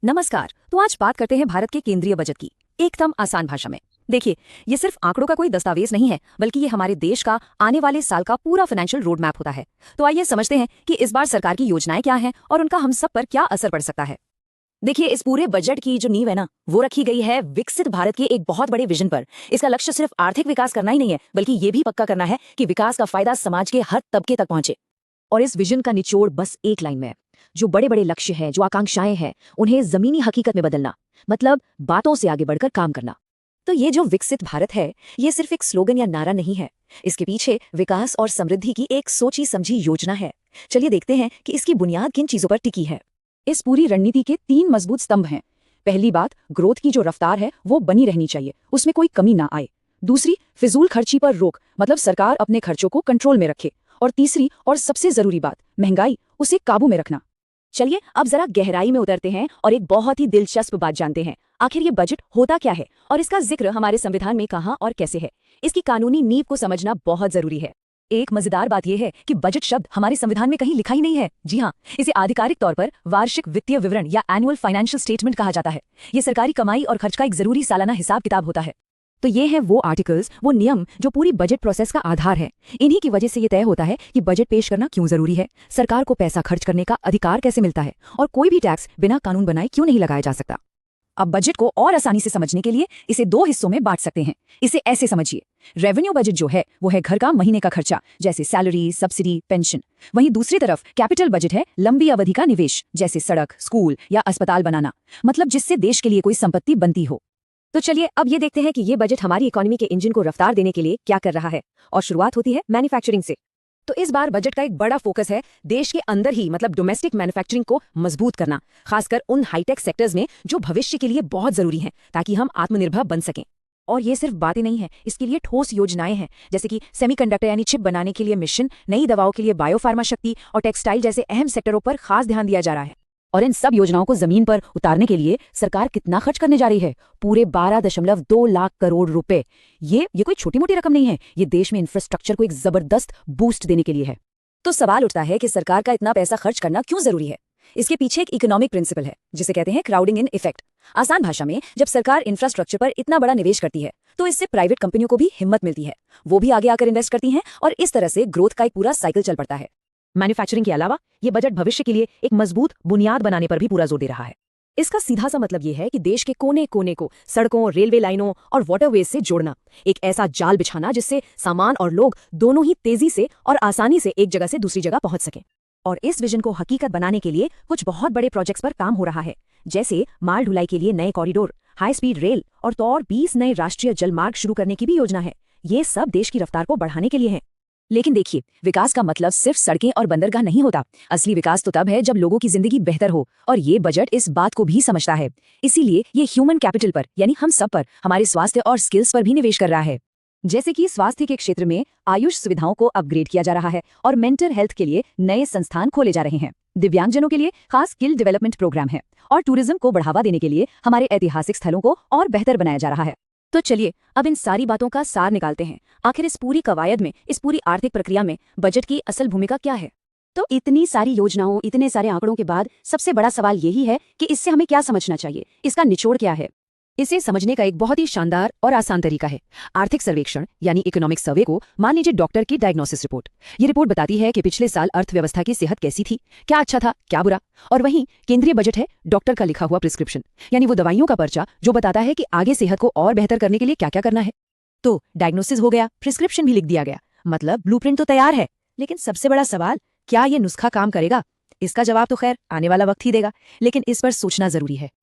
नमस्कार। तो आज बात करते हैं भारत के केंद्रीय बजट की, एकदम आसान भाषा में। देखिए, ये सिर्फ आंकड़ों का कोई दस्तावेज नहीं है, बल्कि ये हमारे देश का आने वाले साल का पूरा फाइनेंशियल रोड मैप होता है। तो आइए समझते हैं कि इस बार सरकार की योजनाएं क्या हैं और उनका हम सब पर क्या असर पड़ सकता है। देखिए, इस पूरे बजट की जो नींव है ना, वो रखी गई है विकसित भारत के एक बहुत बड़े विजन पर। इसका लक्ष्य सिर्फ आर्थिक विकास करना ही नहीं है, बल्कि ये भी पक्का करना है कि विकास का फायदा समाज के हर तबके तक पहुंचे। और इस विजन का निचोड़ बस एक लाइन में है। जो बड़े बड़े लक्ष्य हैं, जो आकांक्षाएं हैं, उन्हें जमीनी हकीकत में बदलना, मतलब बातों से आगे बढ़कर काम करना। तो ये जो विकसित भारत है, ये सिर्फ एक स्लोगन या नारा नहीं है। इसके पीछे विकास और समृद्धि की एक सोची समझी योजना है। चलिए देखते हैं कि इसकी बुनियाद किन चीजों पर टिकी है। इस पूरी रणनीति के 3 मजबूत स्तंभ हैं। पहली बात, ग्रोथ की जो रफ्तार है वो बनी रहनी चाहिए, उसमें कोई कमी ना आए। दूसरी, फिजूल खर्ची पर रोक, मतलब सरकार अपने खर्चों को कंट्रोल में रखे। और तीसरी और सबसे जरूरी बात, महंगाई, उसे काबू में रखना। चलिए अब जरा गहराई में उतरते हैं और एक बहुत ही दिलचस्प बात जानते हैं। आखिर ये बजट होता क्या है और इसका जिक्र हमारे संविधान में कहां और कैसे है। इसकी कानूनी नींव को समझना बहुत जरूरी है। एक मजेदार बात यह है कि बजट शब्द हमारे संविधान में कहीं लिखा ही नहीं है। जी हाँ, इसे आधिकारिक तौर पर वार्षिक वित्तीय विवरण या एनुअल फाइनेंशियल स्टेटमेंट कहा जाता है। ये सरकारी कमाई और खर्च का एक जरूरी सालाना हिसाब किताब होता है। तो ये हैं वो आर्टिकल्स, वो नियम जो पूरी बजट प्रोसेस का आधार है। इन्हीं की वजह से ये तय होता है कि बजट पेश करना क्यों जरूरी है, सरकार को पैसा खर्च करने का अधिकार कैसे मिलता है, और कोई भी टैक्स बिना कानून बनाए क्यों नहीं लगाया जा सकता। अब बजट को और आसानी से समझने के लिए इसे 2 हिस्सों में बांट सकते हैं। इसे ऐसे समझिए, रेवेन्यू बजट जो है वो है घर का महीने का खर्चा, जैसे सैलरी, सब्सिडी, पेंशन। वहीं दूसरी तरफ कैपिटल बजट है लंबी अवधि का निवेश, जैसे सड़क, स्कूल या अस्पताल बनाना, मतलब जिससे देश के लिए कोई संपत्ति बनती हो। तो चलिए अब ये देखते हैं कि ये बजट हमारी इकोनॉमी के इंजन को रफ्तार देने के लिए क्या कर रहा है। और शुरुआत होती है मैन्युफैक्चरिंग से। तो इस बार बजट का एक बड़ा फोकस है देश के अंदर ही, मतलब डोमेस्टिक मैन्युफैक्चरिंग को मजबूत करना, खासकर उन हाईटेक सेक्टर्स में जो भविष्य के लिए बहुत जरूरी हैं, ताकि हम आत्मनिर्भर बन सकें। और ये सिर्फ बातें नहीं है, इसके लिए ठोस योजनाएं हैं, जैसे कि सेमीकंडक्टर यानी चिप बनाने के लिए मिशन, नई दवाओं के लिए बायोफार्मा शक्ति और टेक्सटाइल जैसे अहम सेक्टरों पर खास ध्यान दिया जा रहा है। और इन सब योजनाओं को जमीन पर उतारने के लिए सरकार कितना खर्च करने जा रही है? पूरे 12.2 लाख करोड़ रुपए। ये कोई छोटी मोटी रकम नहीं है, ये देश में इंफ्रास्ट्रक्चर को एक जबरदस्त बूस्ट देने के लिए है। तो सवाल उठता है कि सरकार का इतना पैसा खर्च करना क्यों जरूरी है। इसके पीछे एक इकोनॉमिक प्रिंसिपल है, जिसे कहते हैं क्राउडिंग इन इफेक्ट। आसान भाषा में, जब सरकार इंफ्रास्ट्रक्चर पर इतना बड़ा निवेश करती है तो इससे प्राइवेट कंपनियों को भी हिम्मत मिलती है, वो भी आगे आकर इन्वेस्ट करती हैं, और इस तरह से ग्रोथ का एक पूरा साइकिल चल पड़ता है। मैन्युफैक्चरिंग के अलावा ये बजट भविष्य के लिए एक मजबूत बुनियाद बनाने पर भी पूरा जोर दे रहा है। इसका सीधा सा मतलब ये है कि देश के कोने कोने को सड़कों, रेलवे लाइनों और वाटरवेज से जोड़ना, एक ऐसा जाल बिछाना जिससे सामान और लोग दोनों ही तेजी से और आसानी से एक जगह से दूसरी जगह पहुंच सकें। और इस विजन को हकीकत बनाने के लिए कुछ बहुत बड़े प्रोजेक्ट्स पर काम हो रहा है, जैसे माल ढुलाई के लिए नए कॉरिडोर, हाई स्पीड रेल और 20 नए राष्ट्रीय जलमार्ग शुरू करने की भी योजना है। ये सब देश की रफ्तार को बढ़ाने के लिए है। लेकिन देखिए, विकास का मतलब सिर्फ सड़कें और बंदरगाह नहीं होता। असली विकास तो तब है जब लोगों की जिंदगी बेहतर हो, और ये बजट इस बात को भी समझता है। इसीलिए ये ह्यूमन कैपिटल पर, यानी हम सब पर, हमारे स्वास्थ्य और स्किल्स पर भी निवेश कर रहा है। जैसे कि स्वास्थ्य के क्षेत्र में आयुष सुविधाओं को अपग्रेड किया जा रहा है और मेंटल हेल्थ के लिए नए संस्थान खोले जा रहे हैं। दिव्यांगजनों के लिए खास स्किल डेवलपमेंट प्रोग्राम है, और टूरिज्म को बढ़ावा देने के लिए हमारे ऐतिहासिक स्थलों को और बेहतर बनाया जा रहा है। तो चलिए अब इन सारी बातों का सार निकालते हैं। आखिर इस पूरी कवायद में, इस पूरी आर्थिक प्रक्रिया में बजट की असल भूमिका क्या है। तो इतनी सारी योजनाओं, इतने सारे आंकड़ों के बाद सबसे बड़ा सवाल यही है कि इससे हमें क्या समझना चाहिए, इसका निचोड़ क्या है। इसे समझने का एक बहुत ही शानदार और आसान तरीका है आर्थिक सर्वेक्षण, यानी इकोनॉमिक सर्वे को मान लीजिए डॉक्टर की डायग्नोसिस रिपोर्ट। ये रिपोर्ट बताती है कि पिछले साल अर्थव्यवस्था की सेहत कैसी थी, क्या अच्छा था, क्या बुरा। और वहीं केंद्रीय बजट है डॉक्टर का लिखा हुआ प्रिस्क्रिप्शन, यानी वो दवाइयों का पर्चा जो बताता है कि आगे सेहत को और बेहतर करने के लिए क्या क्या करना है। तो डायग्नोसिस हो गया, प्रिस्क्रिप्शन भी लिख दिया गया, मतलब ब्लूप्रिंट तो तैयार है। लेकिन सबसे बड़ा सवाल, क्या ये नुस्खा काम करेगा? इसका जवाब तो खैर आने वाला वक्त ही देगा, लेकिन इस पर सोचना जरूरी है।